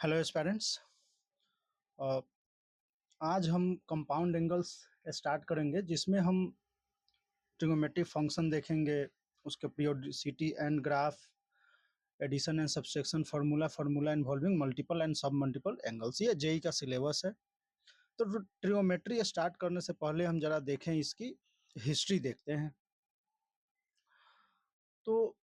Hello aspirants. आज हम compound angles start करेंगे जिसमें हम ट्रिग्नोमेट्रिक फंक्शन देखेंगे, उसके periodicity and graph, addition and subtraction formula formula involving multiple and sub multiple angles. ये जेई का सिलेबस है। तो ट्रिग्नोमेट्री स्टार्ट करने से पहले हम जरा देखें, इसकी हिस्ट्री देखते हैं। तो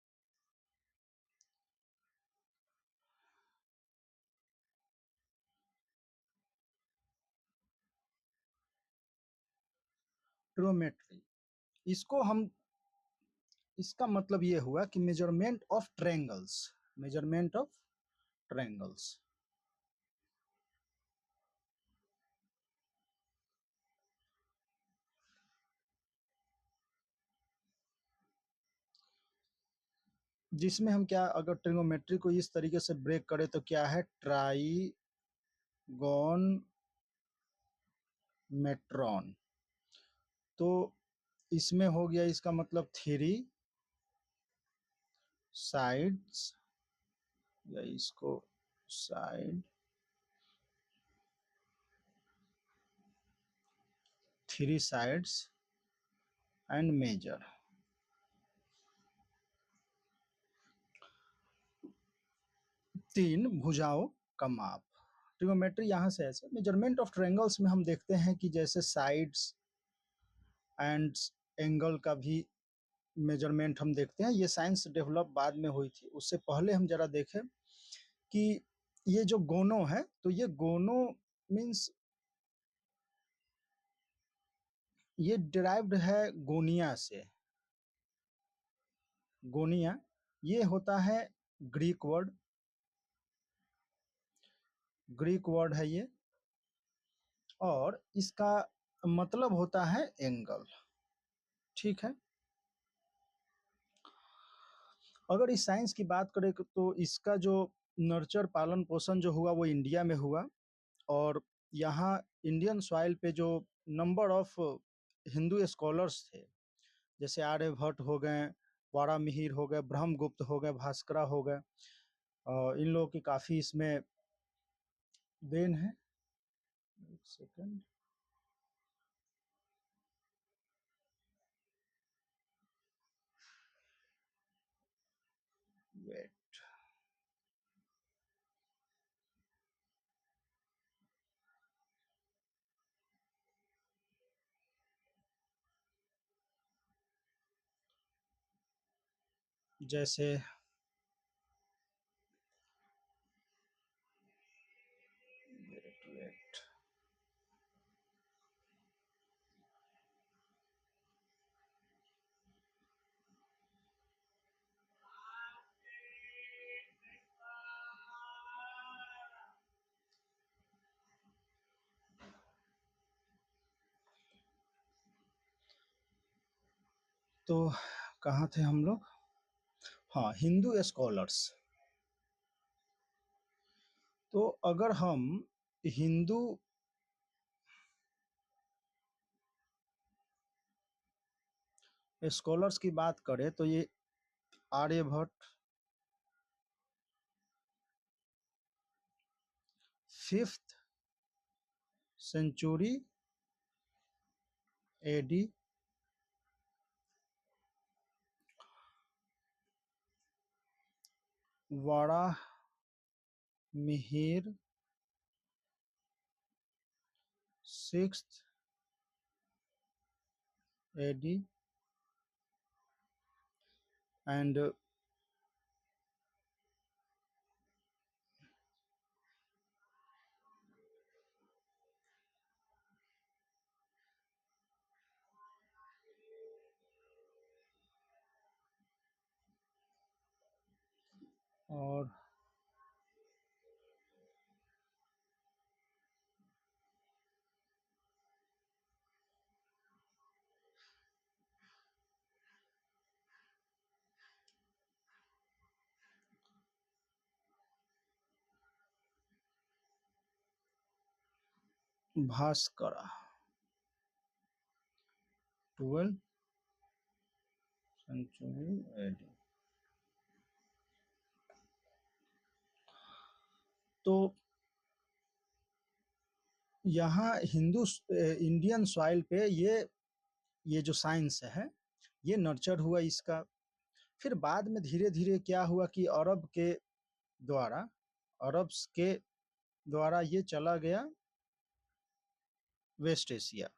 ट्रिग्नोमेट्री, इसको हम इसका मतलब ये हुआ कि measurement of triangles, measurement of triangles. जिसमें हम क्या, अगर ट्रिग्नोमेट्री को इस तरीके से ब्रेक करें तो क्या है, ट्राइगोनमेट्रॉन। तो इसमें हो गया, इसका मतलब थ्री साइड्स, या इसको side, three sides and measure. तीन भुजाओं का माप। ट्रिग्नोमेट्री यहाँ से ऐसे मेजरमेंट ऑफ ट्रायंगल्स में हम देखते हैं कि जैसे साइड्स एंड एंगल का भी मेजरमेंट हम देखते हैं। ये साइंस डेवलप बाद में हुई थी, उससे पहले हम जरा देखें कि ये जो गोनो है, तो ये गोनो मीन्स ये डिराइव्ड है गोनिया से। गोनिया ये होता है ग्रीक वर्ड है ये, और इसका मतलब होता है एंगल। ठीक है। अगर इस साइंस की बात करें तो इसका जो नर्चर, पालन पोषण जो हुआ वो इंडिया में हुआ, और यहाँ इंडियन सॉइल पे जो नंबर ऑफ हिंदू स्कॉलर्स थे, जैसे आर्यभट्ट हो गए, वारामिहिर हो गए, ब्रह्मगुप्त हो गए, भास्करा हो गए, इन लोगों की काफ़ी इसमें देन है। एक सेकंड, वेट। जैसे वेट, तो कहाँ थे हम लोग? हाँ, हिंदू स्कॉलर्स। तो अगर हम हिंदू स्कॉलर्स की बात करें तो ये Aryabhata 5th century AD, Varahamihira 6th AD, and और भास्करा 12th सेंचुरी एडी। तो यहाँ इंडियन सॉइल पे ये जो साइंस है, ये नर्चर हुआ इसका। फिर बाद में धीरे-धीरे क्या हुआ कि द्वारा अरब्स के द्वारा ये चला गया वेस्ट एशिया।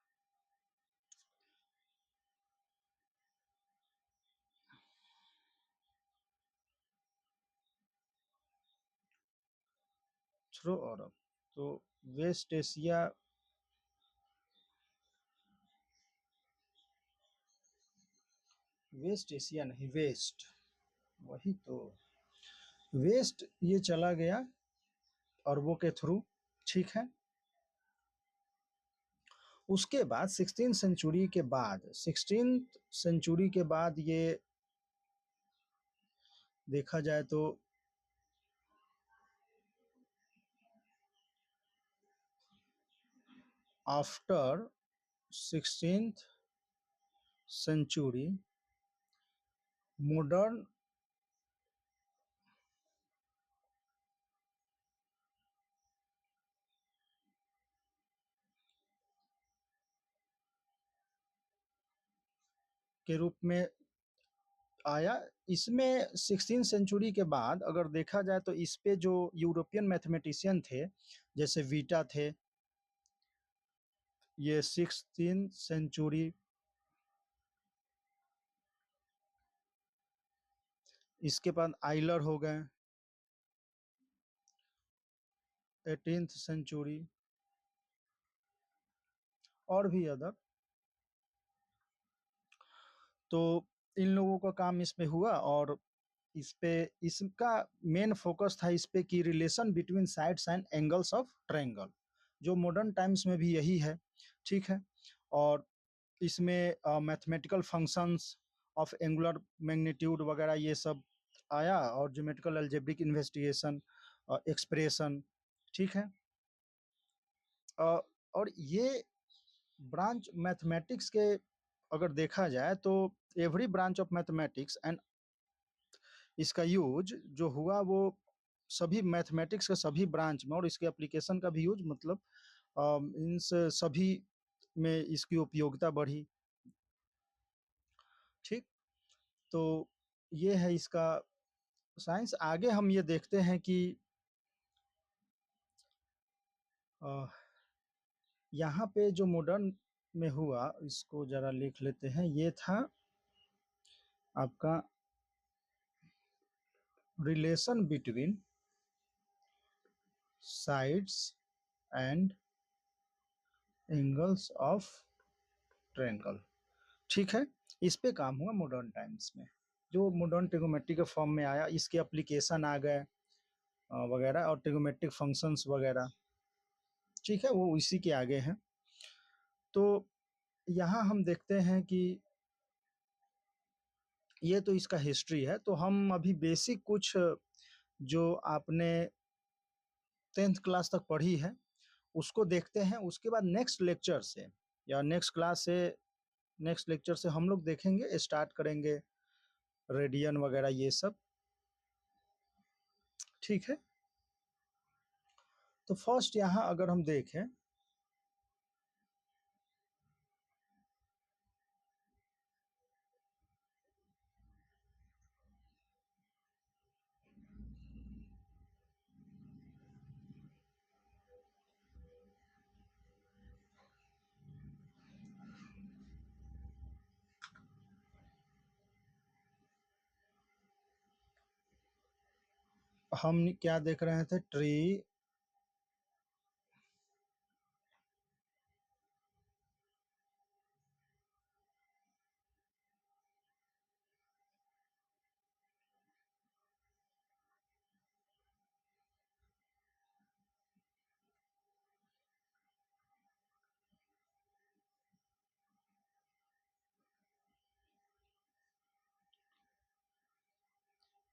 थ्रू अरब, तो वेस्ट एशिया, वेस्ट एशिया नहीं, वेस्ट, वही तो, वेस्ट ये चला गया अरबों के थ्रू, ठीक है। उसके बाद 16th सेंचुरी के बाद ये देखा जाए तो आफ्टर 16th सेंचुरी मॉडर्न के रूप में आया। इसमें 16th सेंचुरी के बाद अगर देखा जाए तो इस पे जो यूरोपियन मैथमेटिशियन थे, जैसे वीटा थे, ये 16th सेंचुरी, इसके बाद आइलर हो गए 18th सेंचुरी, और भी अदर। तो इन लोगों का काम इसमें हुआ, और इस पे इसका मेन फोकस था इस पे कि relation between sides and angles of triangle, जो मॉडर्न टाइम्स में भी यही है, ठीक है। और इसमें mathematical functions of angular magnitude वगैरह ये सब आया, और ज्योमेट्रिकल अलजेब्रिक इन्वेस्टिगेशन, एक्सप्रेशन, ठीक है। अ, और ये ब्रांच मैथमेटिक्स के अगर देखा जाए तो every branch of mathematics and इसका यूज जो हुआ वो सभी मैथमेटिक्स के सभी ब्रांच में, और इसके एप्लीकेशन का भी यूज मतलब इन सभी में इसकी उपयोगिता बढ़ी, ठीक। तो ये है इसका साइंस। आगे हम ये देखते हैं कि अ, यहाँ पे जो मॉडर्न में हुआ, इसको जरा लिख लेते हैं, ये था आपका relation between sides and angles of triangle, ठीक है। इस पे काम हुआ मॉडर्न टाइम्स में, जो मॉडर्न ट्रिग्नोमेट्री के फॉर्म में आया, इसके एप्लीकेशन आ गए वगैरह, और ट्रिग्नोमेट्रिक फंक्शंस वगैरह, ठीक है, वो इसी के आगे हैं। तो यहाँ हम देखते हैं कि ये तो इसका हिस्ट्री है। तो हम अभी बेसिक कुछ जो आपने 10th क्लास तक पढ़ी है उसको देखते हैं। उसके बाद नेक्स्ट लेक्चर से या नेक्स्ट लेक्चर से हम लोग देखेंगे, स्टार्ट करेंगे रेडियन वगैरह ये सब, ठीक है। तो फर्स्ट यहाँ अगर हम देखें, हम क्या देख रहे थे, ट्री,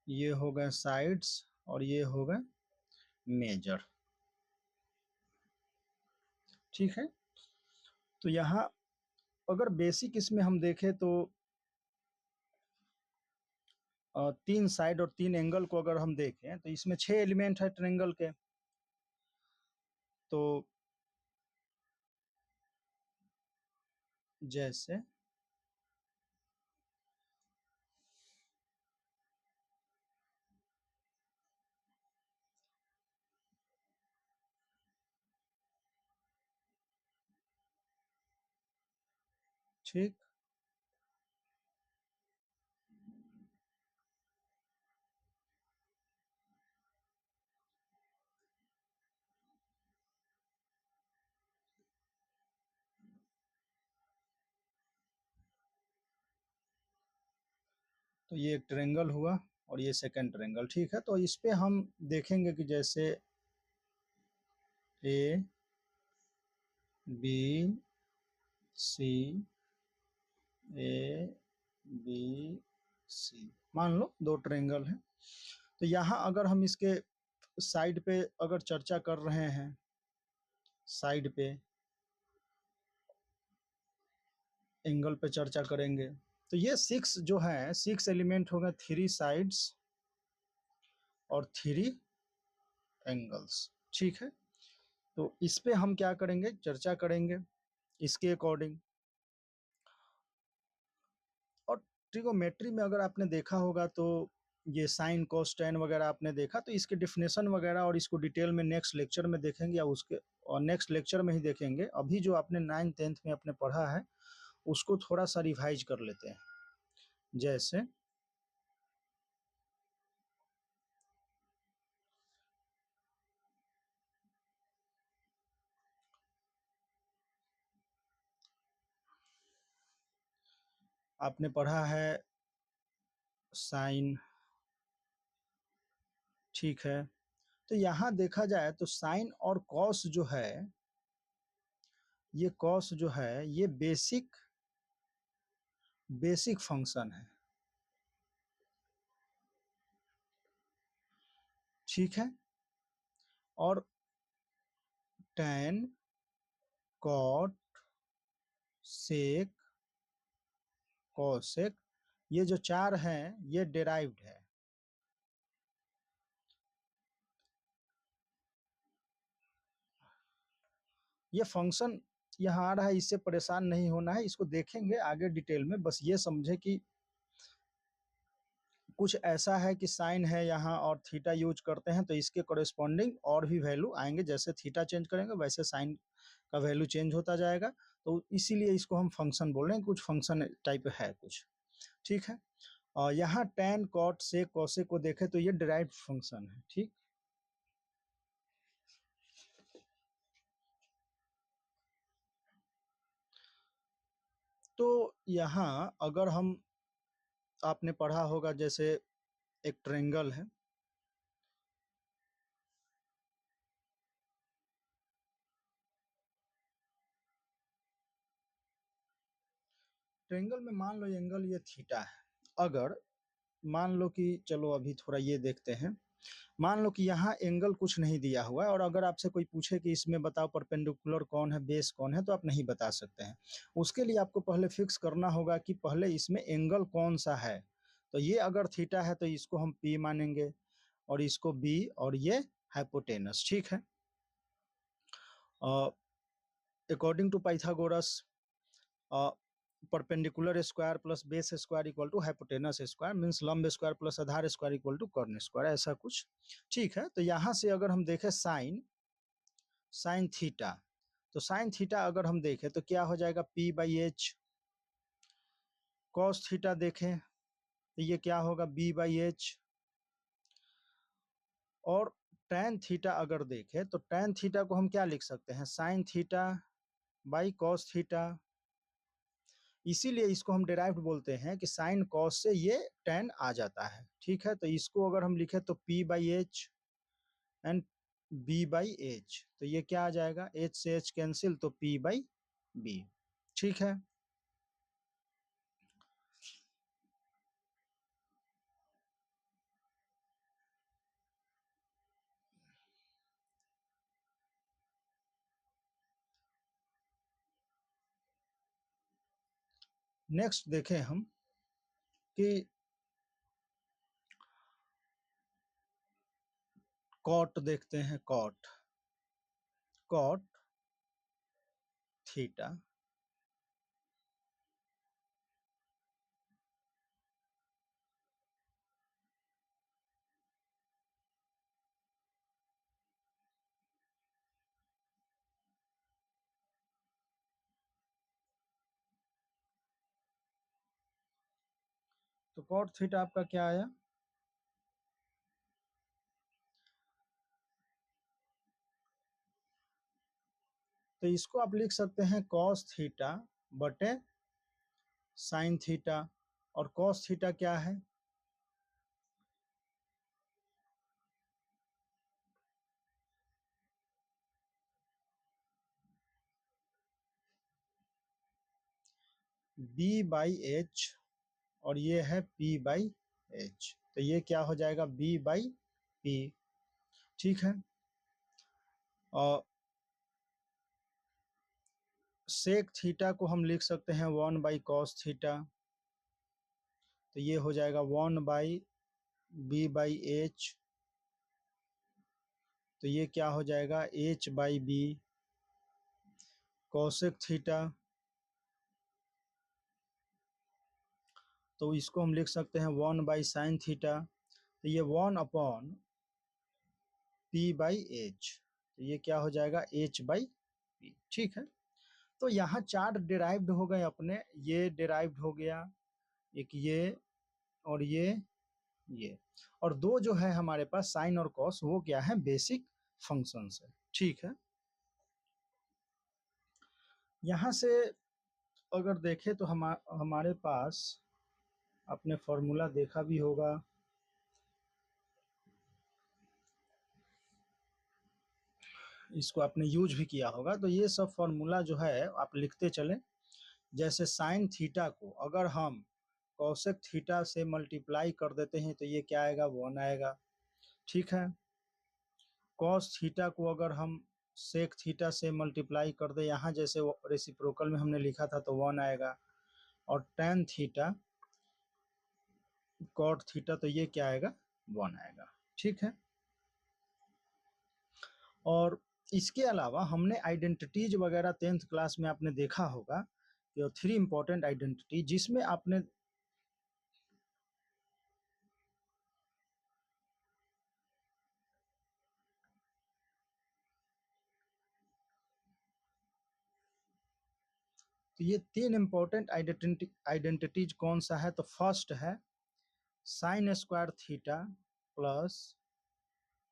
ये हो गए साइड्स, और ये हो गए मेजर, ठीक है। तो यहाँ अगर बेसिक इसमें हम देखें तो 3 साइड और 3 एंगल को अगर हम देखें तो इसमें 6 एलिमेंट है ट्रायंगल के। तो जैसे ठीक, तो ये एक ट्रायंगल हुआ और ये सेकंड ट्रायंगल, ठीक है। तो इस पे हम देखेंगे कि जैसे A B C, A B C, मान लो दो ट्रायंगल है। तो यहाँ अगर हम इसके साइड पे अगर चर्चा कर रहे हैं, साइड पे एंगल पे चर्चा करेंगे, तो ये 6 जो है 6 एलिमेंट हो गए, 3 साइड्स और 3 एंगल्स, ठीक है। तो इस पे हम क्या करेंगे, चर्चा करेंगे इसके अकॉर्डिंग। और ट्रिगोमेट्री में अगर आपने देखा होगा तो ये साइन कोस टेन वगैरह आपने देखा, तो इसके डिफिनेशन वगैरह और इसको डिटेल में नेक्स्ट लेक्चर में देखेंगे, या उसके और नेक्स्ट लेक्चर में ही देखेंगे। अभी जो आपने 9th 10th में आपने पढ़ा है उसको थोड़ा सा रिवाइज कर लेते हैं। जैसे आपने पढ़ा है साइन, ठीक है। तो यहाँ देखा जाए तो साइन और कॉस जो है, ये कॉस जो है ये बेसिक बेसिक फंक्शन है, ठीक है। और टैन, कॉट, सेक, कॉसेक, ये जो 4 हैं ये डेराइव्ड है। ये फंक्शन यहाँ आ रहा है, इससे परेशान नहीं होना है, इसको देखेंगे आगे डिटेल में। बस ये समझे कि कुछ ऐसा है कि साइन है यहाँ और थीटा यूज करते हैं, तो इसके कॉरेस्पॉन्डिंग और भी वैल्यू आएंगे। जैसे थीटा चेंज करेंगे वैसे साइन का वैल्यू चेंज होता जाएगा। तो इसीलिए इसको हम फंक्शन बोल रहे हैं, कुछ फंक्शन टाइप है कुछ, ठीक है। और यहाँ टैन, कॉट, सेक, कॉसेक को देखें तो ये डिराइव्ड फंक्शन है, ठीक। तो यहाँ अगर हम, आपने पढ़ा होगा जैसे एक ट्रायंगल है, ट्रायंगल में मान लो एंगल ये थीटा है। अगर मान लो कि, चलो अभी थोड़ा ये देखते हैं, मान लो कि यहाँ एंगल कुछ नहीं दिया हुआ है, और अगर आपसे कोई पूछे कि इसमें बताओ परपेंडिकुलर कौन है, बेस कौन है, तो आप नहीं बता सकते हैं। उसके लिए आपको पहले फिक्स करना होगा कि पहले इसमें एंगल कौन सा है। तो ये अगर थीटा है तो इसको हम पी मानेंगे, और इसको बी, और ये हाइपोटेनस, ठीक है। According to Pythagoras, perpendicular square plus base square equal to hypotenuse square, means लंब स्क्वायर प्लस आधार स्क्वायर इक्वल टू कर्ण स्क्वायर, ऐसा कुछ, ठीक है। तो यहाँ से अगर हम देखें साइन, साइन थीटा, तो साइन थीटा अगर हम देखें तो क्या हो जाएगा, P by H. Cos theta देखें तो ये क्या होगा, बी बाई एच। और टैन थीटा अगर देखें तो टैन थीटा को हम क्या लिख सकते हैं, sine theta by cos theta. इसीलिए इसको हम डेराइव्ड बोलते हैं कि साइन कॉस से ये टैन आ जाता है, ठीक है। तो इसको अगर हम लिखें तो P by H and B by H, तो ये क्या आ जाएगा, एच से एच कैंसिल, तो पी बाई बी, ठीक है। नेक्स्ट देखें हम कि कॉट देखते हैं, कॉट, कॉट थीटा तो कॉट थीटा आपका क्या आया? तो इसको आप लिख सकते हैं कॉस थीटा बटे साइन थीटा। और कॉस थीटा क्या है? बी बाई एच, और ये है पी बाई एच। तो ये क्या हो जाएगा? B by P. ठीक है। और सेक थीटा को हम लिख सकते हैं 1/cos थीटा। तो ये हो जाएगा 1/b/h। तो ये क्या हो जाएगा? h/b। कोसेक थीटा, तो इसको हम लिख सकते हैं 1/sin थीटा। तो ये 1/p/h। तो ये क्या हो जाएगा? h/p। ठीक है। तो यहाँ चार डिराइव्ड हो गए अपने, ये डिराइव्ड हो गया, एक ये, और ये। और दो जो है हमारे पास साइन और कॉस, वो क्या है? बेसिक फंक्शंस है। ठीक है। यहाँ से अगर देखें तो हमारे पास, आपने फॉर्मूला देखा भी होगा, इसको आपने यूज भी किया होगा। तो ये सब फॉर्मूला जो है आप लिखते चलें। जैसे साइन थीटा को अगर हम कॉसेक थीटा से मल्टीप्लाई कर देते हैं तो ये क्या आएगा? 1 आएगा। ठीक है। कॉस थीटा को अगर हम सेक थीटा से मल्टीप्लाई कर दे, यहाँ जैसे रेसिप्रोकल में हमने लिखा था, तो 1 आएगा। और टेन थीटा कॉट थीटा, तो ये क्या आएगा? 1 आएगा। ठीक है। और इसके अलावा हमने आइडेंटिटीज वगैरह 10th क्लास में आपने देखा होगा कि 3 इंपॉर्टेंट आइडेंटिटी, जिसमें आपने तो ये 3 इंपॉर्टेंट आइडेंटिटीज कौन सा है? तो फर्स्ट है sine square theta plus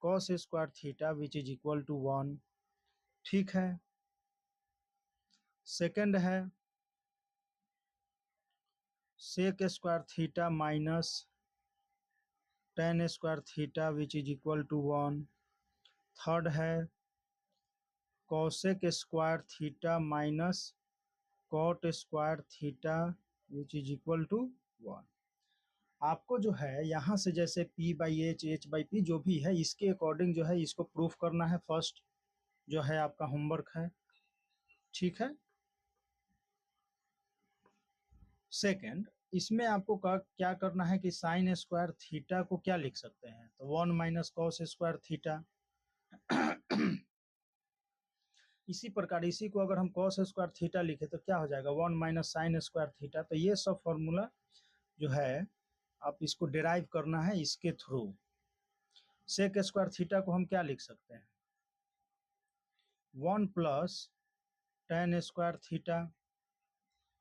cos square theta which is equal to 1। ठीक है। सेकंड है sec square theta minus tan square theta which is equal to 1। Third है cosec square theta minus cot square theta which is equal to 1। आपको जो है यहाँ से जैसे p/h, h/p जो भी है, इसके अकॉर्डिंग जो है इसको प्रूफ करना है। फर्स्ट जो है आपका होमवर्क है। ठीक है। सेकंड, इसमें आपको क्या करना है कि साइन स्क्वायर थीटा को क्या लिख सकते हैं? तो 1 - cos स्क्वायर थीटा। इसी प्रकार इसी को अगर हम कॉस स्क्वायर थीटा लिखे तो क्या हो जाएगा? 1 - sin स्क्वायर थीटा। तो ये सब फॉर्मूला जो है आप इसको डिराइव करना है इसके थ्रू। सेक स्क्वायर थीटा को हम क्या लिख सकते हैं? 1 + tan स्क्वायर थीटा।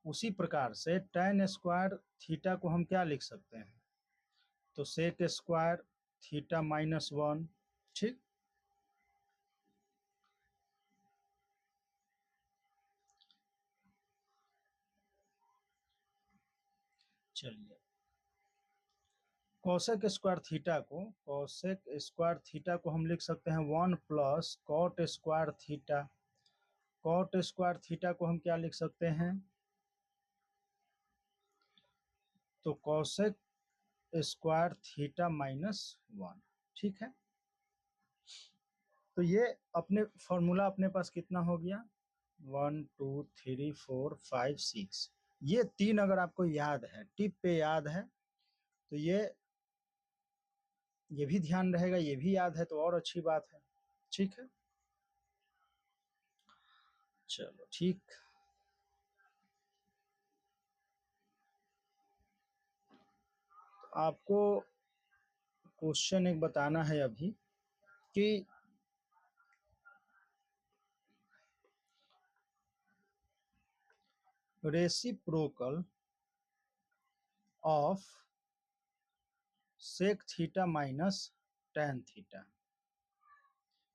उसी प्रकार से tan स्क्वायर थीटा को हम क्या लिख सकते हैं? तो सेक स्क्वायर थीटा -1। ठीक। चलिए, कॉसेक स्क्वायर थीटा को हम लिख सकते हैं 1 + cot square theta. Cot square theta को हम क्या लिख सकते हैं? तो कॉसेक स्क्वायर थीटा -1। ठीक है। तो ये अपने फॉर्मूला अपने पास कितना हो गया? 1 2 3 4 5 6। ये 3 अगर आपको याद है, टिप पे याद है, तो ये भी ध्यान रहेगा, ये भी याद है, तो और अच्छी बात है। ठीक है। चलो ठीक। आपको क्वेश्चन एक बताना है अभी कि reciprocal of sec theta minus tan theta.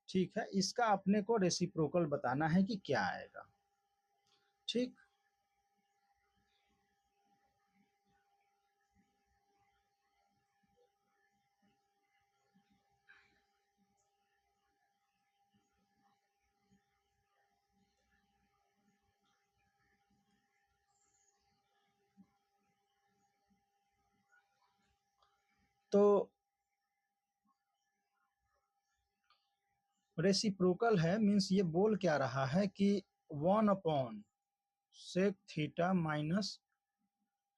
ठीक है, इसका अपने को रेसिप्रोकल बताना है कि क्या आएगा। ठीक, तो रेसिप्रोकल है मीन्स ये बोल क्या रहा है कि 1 upon sec theta minus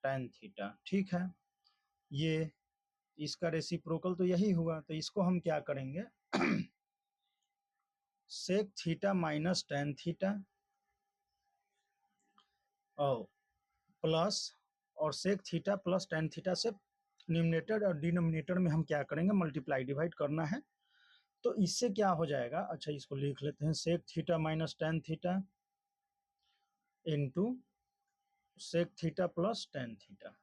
tan theta. ठीक है, ये इसका रेसिप्रोकल तो यही हुआ, तो इसको हम क्या करेंगे sec theta minus tan theta और प्लस और sec theta plus tan theta से न्यूमरेटर और डिनोमिनेटर में हम क्या करेंगे मल्टीप्लाई डिवाइड करना है। तो इससे क्या हो जाएगा, अच्छा इसको लिख लेते हैं, sec theta minus tan theta into sec theta plus tan theta.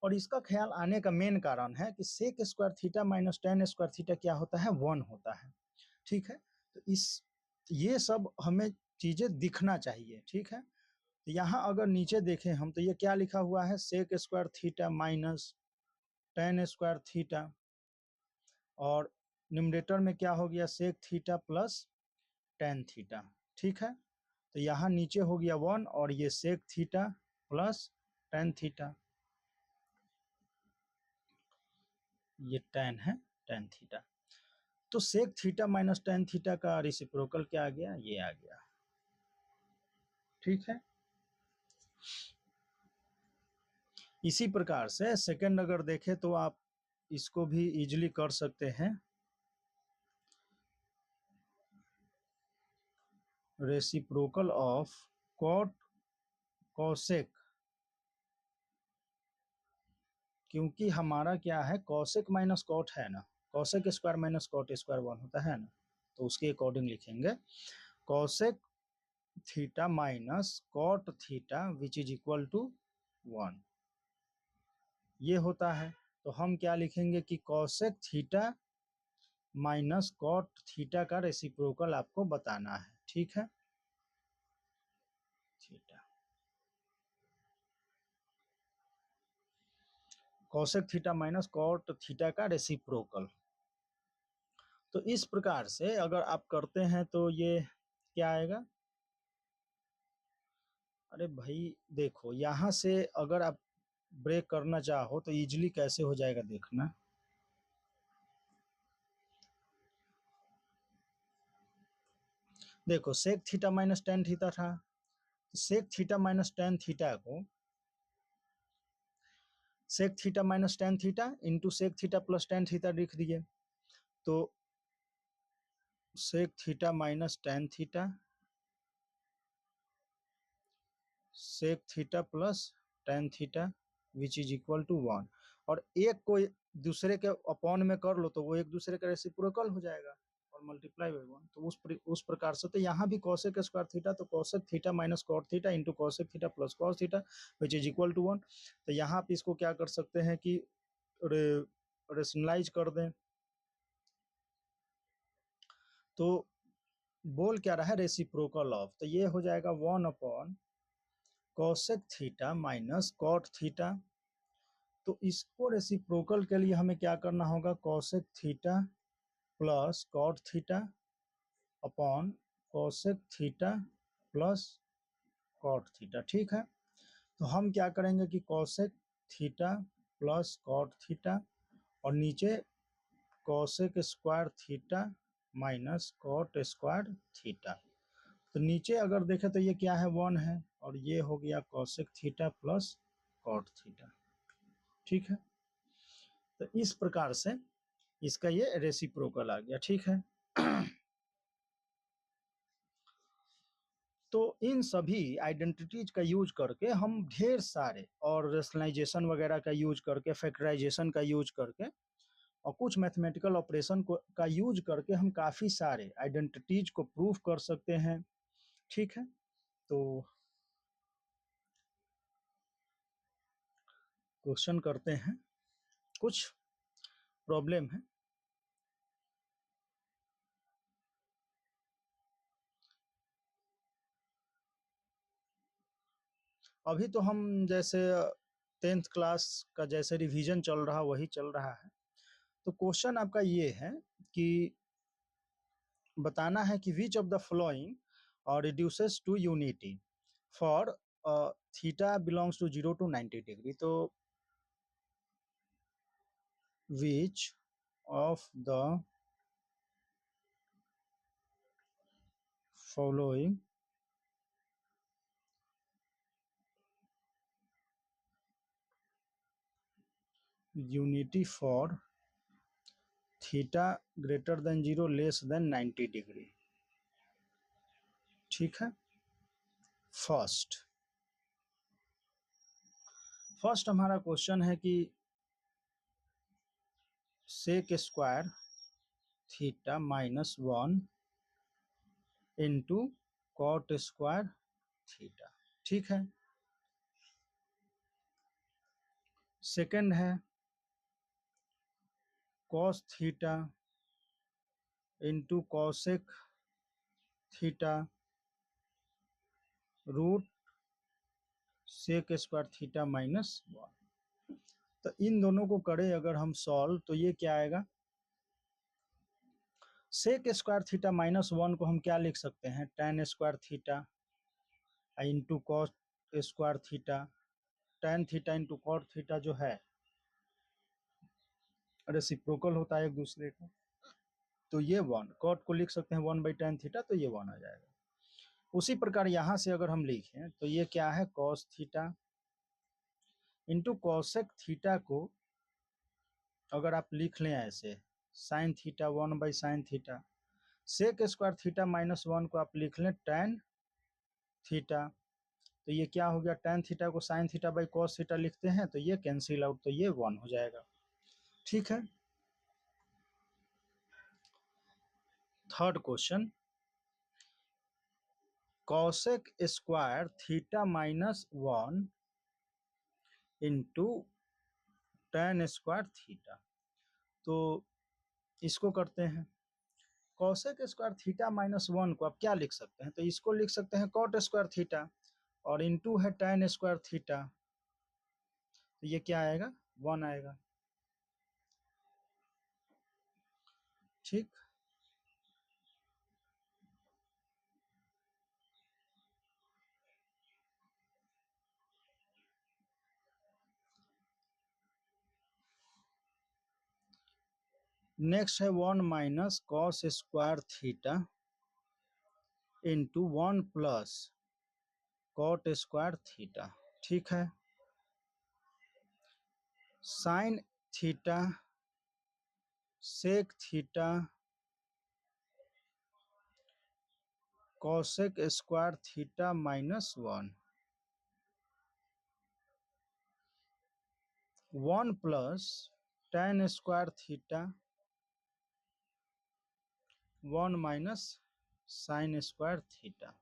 और इसका ख्याल आने का मेन कारण है कि sec square theta minus tan square theta क्या होता है, 1 होता है। ठीक है, तो ये सब हमें चीजें दिखना चाहिए। ठीक है, तो यहाँ अगर नीचे देखें हम तो ये क्या लिखा हुआ है, sec square theta minus tan square theta और न्यूमरेटर में क्या हो गया sec theta plus tan theta. ठीक है, तो यहाँ नीचे हो गया 1 और ये sec theta plus tan theta, ये tan है tan थीटा। तो sec theta minus tan theta का रेसिप्रोकल क्या आ गया, ये आ गया। ठीक है, इसी प्रकार से सेकंड अगर देखें तो आप इसको भी इजीली कर सकते हैं। रेसिप्रोकल ऑफ कॉट कॉसेक, क्योंकि हमारा क्या है कॉसेक माइनस कॉट है ना, cosec square minus cot square 1 होता है ना, तो उसके अकॉर्डिंग लिखेंगे cosec theta minus cot theta which is equal to 1, ये होता है। तो हम क्या लिखेंगे कि cosec theta minus cot theta का रेसिप्रोकल आपको बताना है। ठीक है, theta cosec theta minus cot theta का रेसिप्रोकल। तो इस प्रकार से अगर आप करते हैं तो ये क्या आएगा, अरे भाई देखो यहाँ से अगर आप ब्रेक करना चाहो तो इजीली कैसे हो जाएगा देखना। देखो sec theta minus tan theta था, sec theta minus tan theta को sec theta minus tan theta into sec theta plus tan theta लिख दिए, तो sec theta minus tan theta sec theta plus tan theta which is equal to 1, और एक को दूसरे के अपॉन में कर लो तो वो एक दूसरे का रेसिप्रोकल हो जाएगा और मल्टीप्लाई बाय 1। तो उस प्रकार से तो यहाँ भी कॉसेक स्क्वायर थीटा, तो cosec theta minus cot theta into cosec theta plus cos theta which is equal to 1। तो यहाँ पे इसको क्या कर सकते हैं कि रेशनलाइज कर दें, तो बोल क्या रहा है रेसिप्रोकल ऑफ, तो ये हो जाएगा 1 upon cosec theta minus cot theta. तो इसको रेसिप्रोकल के लिए हमें क्या करना होगा, cosec theta plus cot theta upon cosec theta plus cot theta. ठीक है, तो हम क्या करेंगे कि cosec theta plus cot theta और नीचे cosec square theta minus cot square theta. तो नीचे अगर देखें तो ये क्या है 1 है और ये हो गया cosec theta plus cot theta. ठीक है, तो इस प्रकार से इसका ये रेसिप्रोकल आ गया। ठीक है, तो इन सभी आइडेंटिटीज का यूज करके हम ढेर सारे और रेशनलाइजेशन वगैरह का यूज करके, फैक्टराइजेशन का यूज करके और कुछ मैथमेटिकल ऑपरेशन को का यूज करके हम काफ़ी सारे आइडेंटिटीज को प्रूफ कर सकते हैं। ठीक है, तो क्वेश्चन करते हैं। कुछ प्रॉब्लम है। अभी तो हम जैसे 10th क्लास का जैसे रिवीजन चल रहा वही चल रहा है। तो क्वेश्चन आपका ये है कि बताना है कि which of the following reduces to unity for theta belongs to 0 to 90 degree. तो which of the following unity for theta greater than 0 less than 90 degree. ठीक है। फर्स्ट हमारा क्वेश्चन है कि sec square theta -1 into cot square theta. ठीक है। Second है cos theta into cosec theta root sec square theta -1। तो इन दोनों को करें अगर हम सॉल्व तो ये क्या आएगा, सेक स्क्वायर थीटा -1 को हम क्या लिख सकते हैं, tan square theta into cos square theta. tan theta into cot theta जो है रेसिप्रोकल होता है एक दूसरे का, तो ये 1 कॉट को लिख सकते हैं 1/tan थीटा, तो ये 1 आ जाएगा। उसी प्रकार यहाँ से अगर हम लिखें तो ये क्या है, cos theta into cosec theta को अगर आप लिख लें ऐसे sine theta 1/sin theta, sec square theta -1 को आप लिख लें tan थीटा, तो ये क्या हो गया, tan थीटा को sin theta by cos theta लिखते हैं तो ये कैंसिल आउट, तो ये 1 हो जाएगा। ठीक है। Third question, cosec square theta -1 into tan square theta. तो इसको करते हैं, कॉसेक स्क्वायर थीटा -1 को आप क्या लिख सकते हैं, तो इसको लिख सकते हैं कॉट स्क्वायर थीटा और इंटू है tan स्क्वायर थीटा, तो ये क्या आएगा, 1 आएगा। ठीक। नेक्स्ट है 1 minus cos square theta into 1 plus cot square theta. ठीक है। Sine theta sec theta cosec square theta -1 1 plus tan square theta 1 minus sine square theta,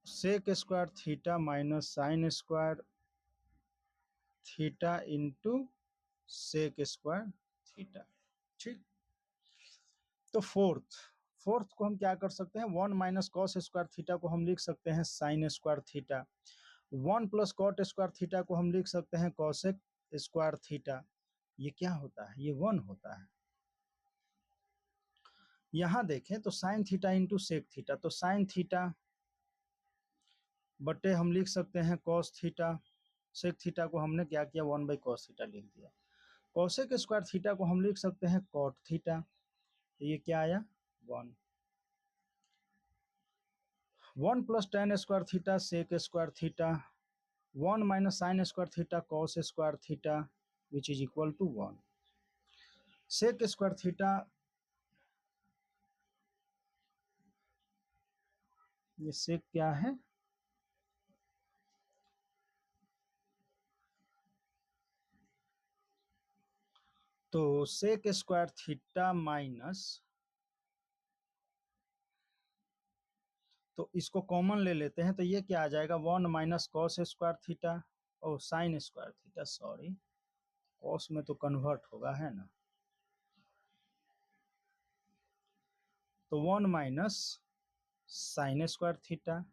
sec square theta minus sine square theta into sec square theta. ठीक। तो fourth को हम क्या कर सकते हैं, 1 माइनस कॉस स्क्वायर थीटा को हम लिख सकते हैं sine square theta, 1 plus cot square theta को हम लिख सकते हैं कॉसेक स्क्वायर थीटा। ये क्या होता है, ये 1 होता है। यहां देखें तो sine theta into sec theta, तो साइन थीटा बटे हम लिख सकते हैं कॉस थीटा, सेक थीटा को हमने क्या किया 1/cos थीटा लिख दिया, कॉसेक स्क्वायर थीटा को हम लिख सकते हैं कॉट थीटा, तो ये क्या आया 1। 1 plus tan square theta sec square theta 1 minus sine square theta cos square theta which is equal to 1। Sec square theta, ये सेक क्या है, तो सेक स्क्वायर थीटा माइनस, तो इसको कॉमन ले लेते हैं तो ये क्या आ जाएगा 1 माइनस कॉस स्क्वायर थीटा ओ sine square theta, sorry, cos में तो कन्वर्ट होगा, है ना। तो 1 माइनस साइन स्क्वायर थीटा,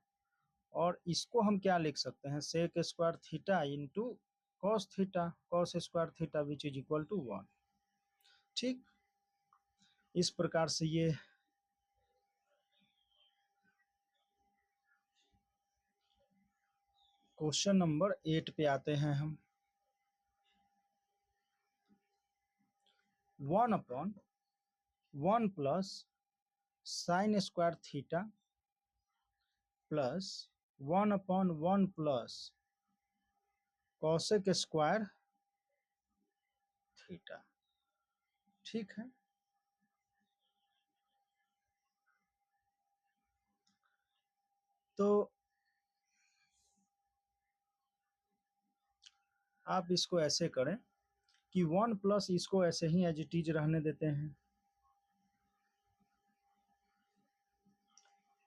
और इसको हम क्या लिख सकते हैं, sec square theta into cos theta, cos square theta which is equal to 1। ठीक, इस प्रकार से ये क्वेश्चन नंबर 8 पे आते हैं हम। 1/1 plus sine square theta plus 1/1 plus cosec square theta. ठीक है, तो आप इसको ऐसे करें कि 1 प्लस इसको ऐसे ही एज इट इज रहने देते हैं,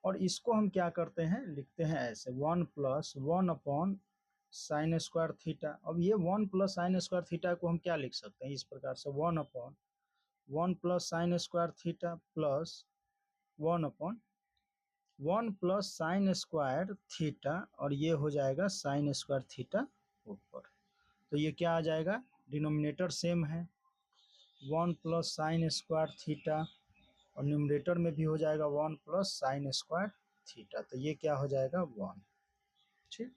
और इसको हम क्या करते हैं, लिखते हैं ऐसे 1 प्लस 1 साइन स्क्वायर थीटा। अब ये 1 प्लस साइन स्क्वायर थीटा को हम क्या लिख सकते हैं, इस प्रकार से 1/1 plus sine square theta plus 1/1 plus sine square theta, और ये हो जाएगा साइन स्क्वायर थीटा ऊपर। तो ये क्या आ जाएगा, डिनोमिनेटर सेम है, 1 प्लस साइन स्क्वायर थीटा, और न्यूमरेटर में भी हो जाएगा 1 प्लस साइन स्क्वायर थीटा। तो ये क्या हो जाएगा, 1। ठीक,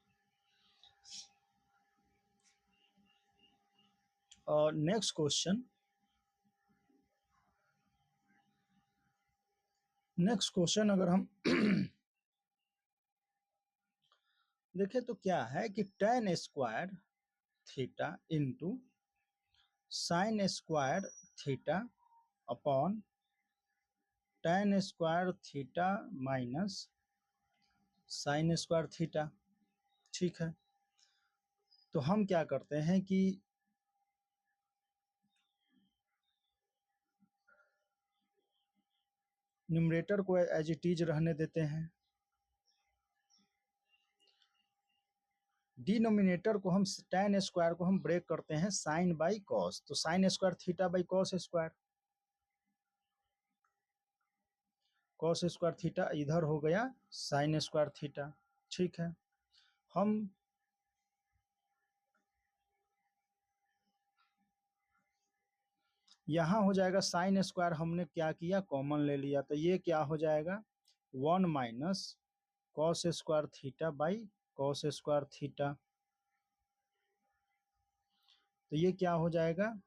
और नेक्स्ट क्वेश्चन अगर हम देखें तो क्या है कि tan square theta into sine square theta upon tan square theta minus sine square theta. ठीक है, तो हम क्या करते हैं कि न्यूमरेटर को एज इट इज रहने देते हैं, डिनोमिनेटर को हम tan स्क्वायर को हम ब्रेक करते हैं साइन बाई कॉस, तो sign square theta by cos square, cos square theta इधर हो गया साइन स्क्वायर थीटा। ठीक है, हम यहाँ हो जाएगा साइन स्क्वायर, हमने क्या किया, कॉमन ले लिया, तो ये क्या हो जाएगा, 1 minus cos square theta by cos square theta. तो ये क्या हो जाएगा,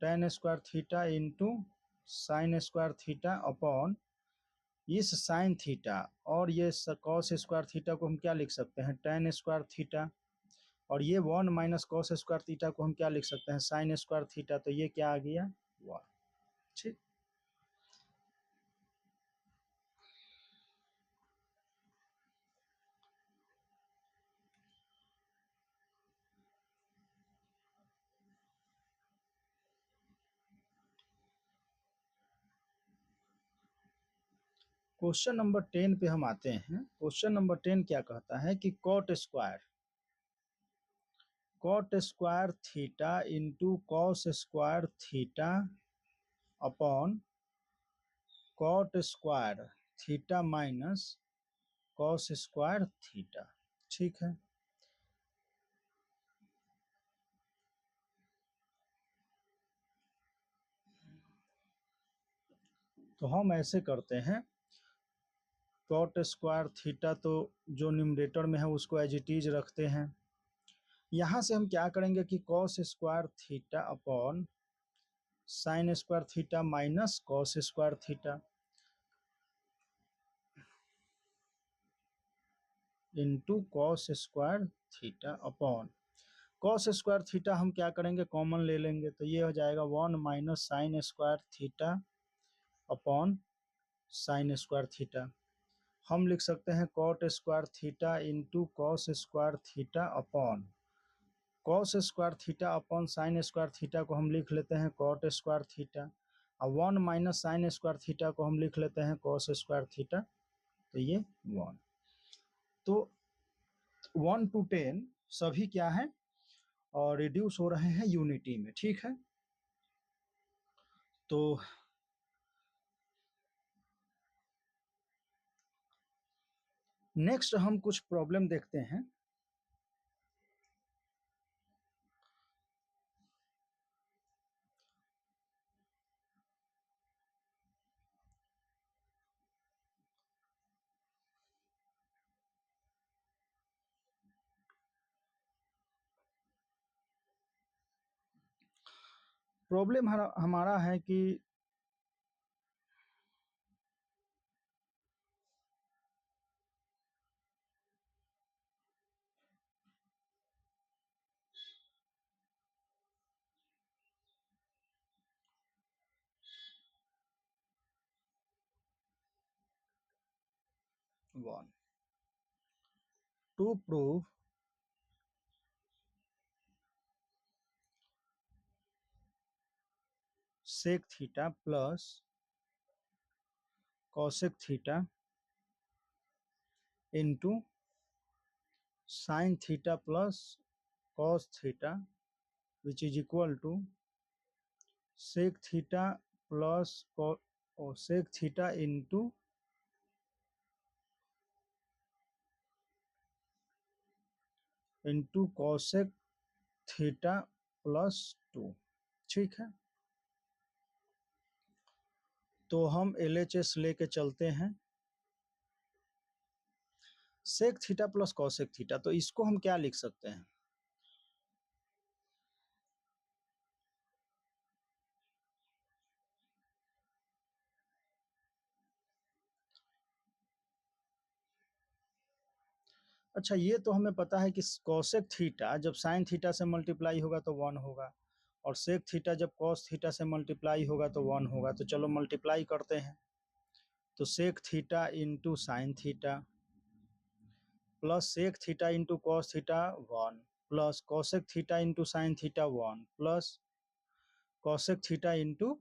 tan square theta into sine square theta upon इस साइन थीटा, और ये कॉस स्क्वायर थीटा को हम क्या लिख सकते हैं, tan स्क्वायर थीटा, और ये 1 माइनस कॉस स्क्वायर थीटा को हम क्या लिख सकते हैं, साइन स्क्वायर थीटा। तो ये क्या आ गया, 1। ठीक, क्वेश्चन नंबर 10 पे हम आते हैं। क्वेश्चन नंबर 10 क्या कहता है कि cot square theta into cos square theta upon cot square theta minus cos square theta. ठीक है, तो हम ऐसे करते हैं, कॉट स्क्वायर थीटा तो जो न्यूमरेटर में है उसको एज इट इज रखते हैं, यहाँ से हम क्या करेंगे कि cos square theta upon sine square theta minus cos square theta into cos square theta upon cos square theta हम क्या करेंगे, कॉमन ले लेंगे, तो ये हो जाएगा 1 minus sine square theta upon sine square theta. हम लिख सकते हैं cot square theta into cos square theta upon cos square theta upon sine square theta को हम लिख लेते हैं कॉट स्क्वायर थीटा, और 1 माइनस साइन स्क्वायर थीटा को हम लिख लेते हैं कॉस स्क्वायर थीटा। तो ये 1, तो 1 to 10 सभी क्या है और रिड्यूस हो रहे हैं यूनिटी में, ठीक है। तो नेक्स्ट हम कुछ प्रॉब्लम देखते हैं। प्रॉब्लम हमारा है कि one to prove sec theta plus cosec theta into sin theta plus cos theta which is equal to sec theta plus sec theta into cosec theta plus 2, ठीक है। तो हम LHS लेके चलते हैं। Sec theta plus cosec theta, तो इसको हम क्या लिख सकते हैं? अच्छा, ये तो हमें पता है कि कॉसेक थीटा जब साइन थीटा से मल्टीप्लाई होगा तो 1 होगा, और सेक थीटा जब कॉस थीटा से मल्टीप्लाई होगा तो 1 होगा। तो चलो मल्टीप्लाई करते हैं। तो sec theta into sine theta plus sec theta into cos theta 1 plus cosec theta into sine theta 1 plus cosec theta into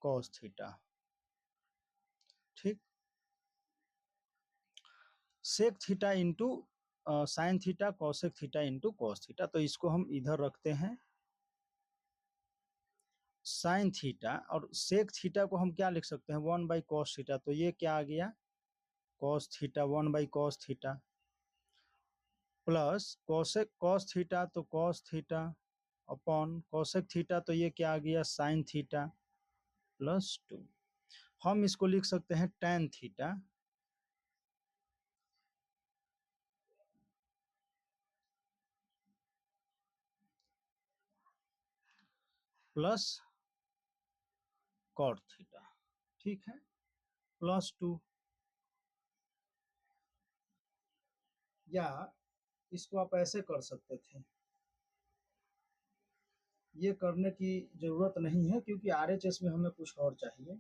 cos theta, ठीक। Sec theta into sine theta cosec theta into cos theta, तो इसको हम इधर रखते हैं sign theta, और sec theta को हम क्या लिख सकते हैं? 1/cos theta. तो ये क्या आ गया? cos theta 1/cos theta plus cosec cos theta तो cos theta upon cosec theta, तो ये क्या आ गया? Sign theta plus 2। हम इसको लिख सकते हैं tan theta plus cot theta, ठीक है, प्लस 2। या इसको आप ऐसे कर सकते थे, ये करने की जरूरत नहीं है क्योंकि RHS में हमें कुछ और चाहिए।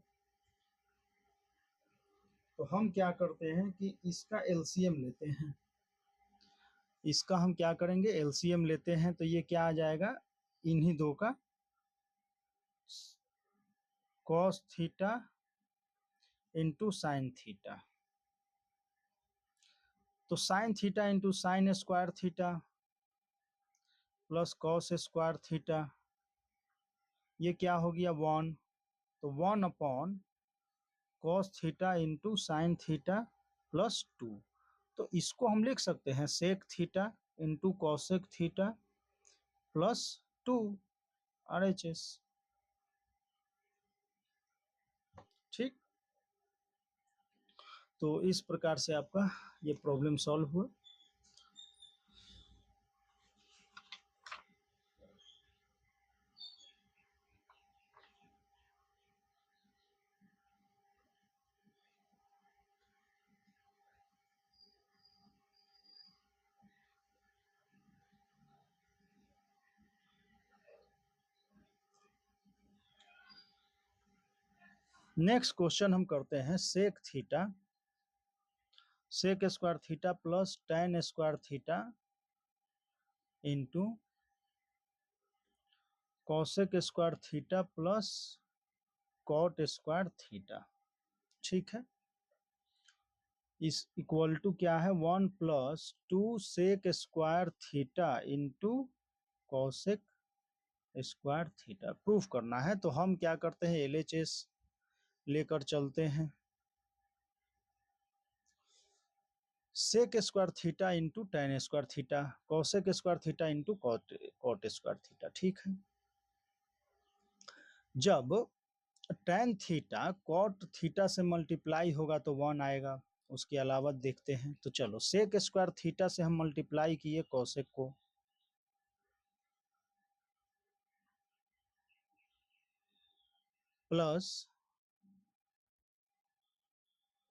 तो हम क्या करते हैं कि इसका LCM लेते हैं। इसका हम क्या करेंगे? LCM लेते हैं। तो ये क्या आ जाएगा? इन्हीं दो का cos theta into sine theta, तो sine theta into sine square theta plus cos square theta, ये क्या हो गया? 1। तो 1 upon cos theta into sine theta plus 2। तो इसको हम लिख सकते हैं sec theta into cosec theta plus 2 RHS, ठीक। तो इस प्रकार से आपका ये प्रॉब्लम सॉल्व हुआ। नेक्स्ट क्वेश्चन हम करते हैं sec theta sec square theta plus tan square theta into cosec square theta plus cot square theta, ठीक है। इस इक्वल टू क्या है 1 प्लस 2 sec square theta into cosec square theta proof करना है। तो हम क्या करते हैं, LHS लेकर चलते हैं। Sec square theta into tan square theta, cosec square theta into cot square theta. ठीक है, जब टेन थीटा कॉट थीटा से मल्टीप्लाई होगा तो 1 आएगा। उसके अलावा देखते हैं, तो चलो सेक स्क्वायर थीटा से हम मल्टीप्लाई किए कॉसेक को, plus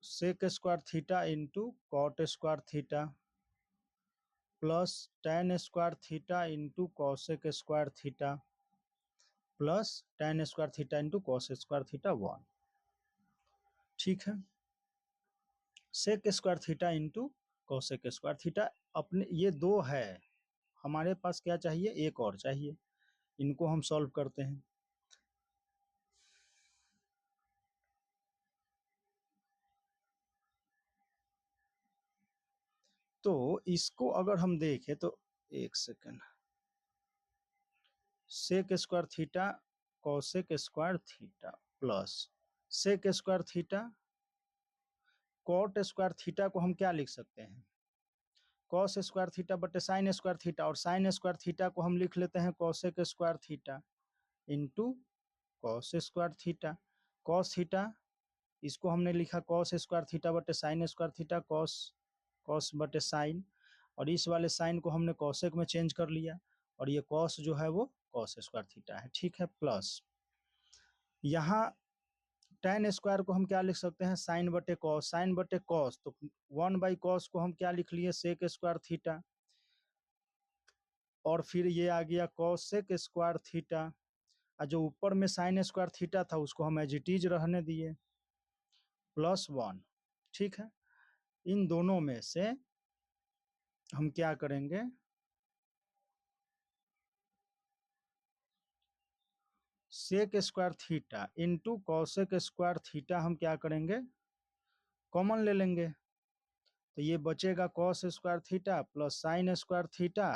sec square theta into cot square theta, plus tan square theta into cosec square theta, plus tan square theta into cos square theta 1। ठीक है, sec square theta into cosec square theta, अपने ये दो है, हमारे पास क्या चाहिए, एक और चाहिए। इनको हम सॉल्व करते हैं। तो इसको अगर हम देखें तो एक second, sec square theta cosec square theta plus sec square theta cot square theta को हम क्या लिख सकते हैं, कॉस स्क्वायर थीटा बटे साइन स्क्वायर थीटा, और साइन स्क्वायर थीटा को हम लिख लेते हैं cosec square theta into cos square theta. Cos theta इसको हमने लिखा कॉस स्क्वायर थीटा बटे sine square theta, cos cos बटे साइन, और इस वाले साइन को हमने कॉसेक में चेंज कर लिया, और ये कॉस जो है वो कॉस स्क्वायर थीटा है। ठीक है, प्लस यहाँ टेन स्क्वायर को हम क्या लिख सकते हैं, साइन बटे कॉस, साइन बटे कॉस, तो 1/cos को हम क्या लिख लिए, सेक स्क्वायर थीटा, और फिर ये आ गया कॉसेक स्क्वायर थीटा, और जो ऊपर में साइन स्क्वायर थीटा था उसको हम एज इट इज रहने दिए, प्लस 1। ठीक है, इन दोनों में से हम क्या करेंगे, sec square theta into cosec square theta हम क्या करेंगे, कॉमन ले लेंगे। तो ये बचेगा cos square theta plus sine square theta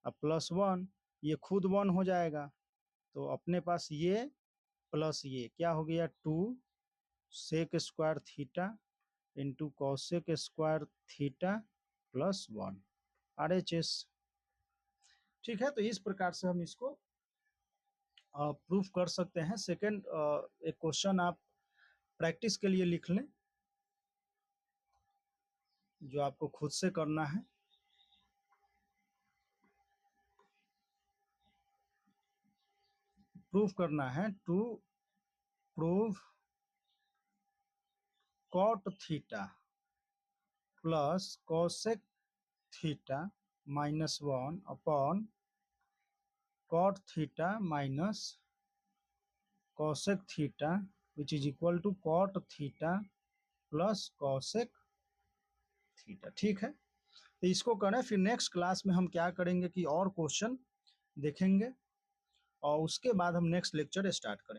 और प्लस 1, ये खुद 1 हो जाएगा। तो अपने पास ये प्लस ये क्या हो गया, 2 sec square theta into cosec square theta plus 1 RHS। ठीक है, तो इस प्रकार से हम इसको प्रूफ कर सकते हैं। सेकंड एक क्वेश्चन आप प्रैक्टिस के लिए लिख लें, जो आपको खुद से करना है। प्रूफ करना है, to prove cot theta plus cosec theta minus 1 upon cot theta minus cosec theta which is equal to cot theta plus cosec theta. ठीक है, तो इसको करें, फिर नेक्स्ट क्लास में हम क्या करेंगे कि और क्वेश्चन देखेंगे, और उसके बाद हम नेक्स्ट लेक्चर स्टार्ट करेंगे।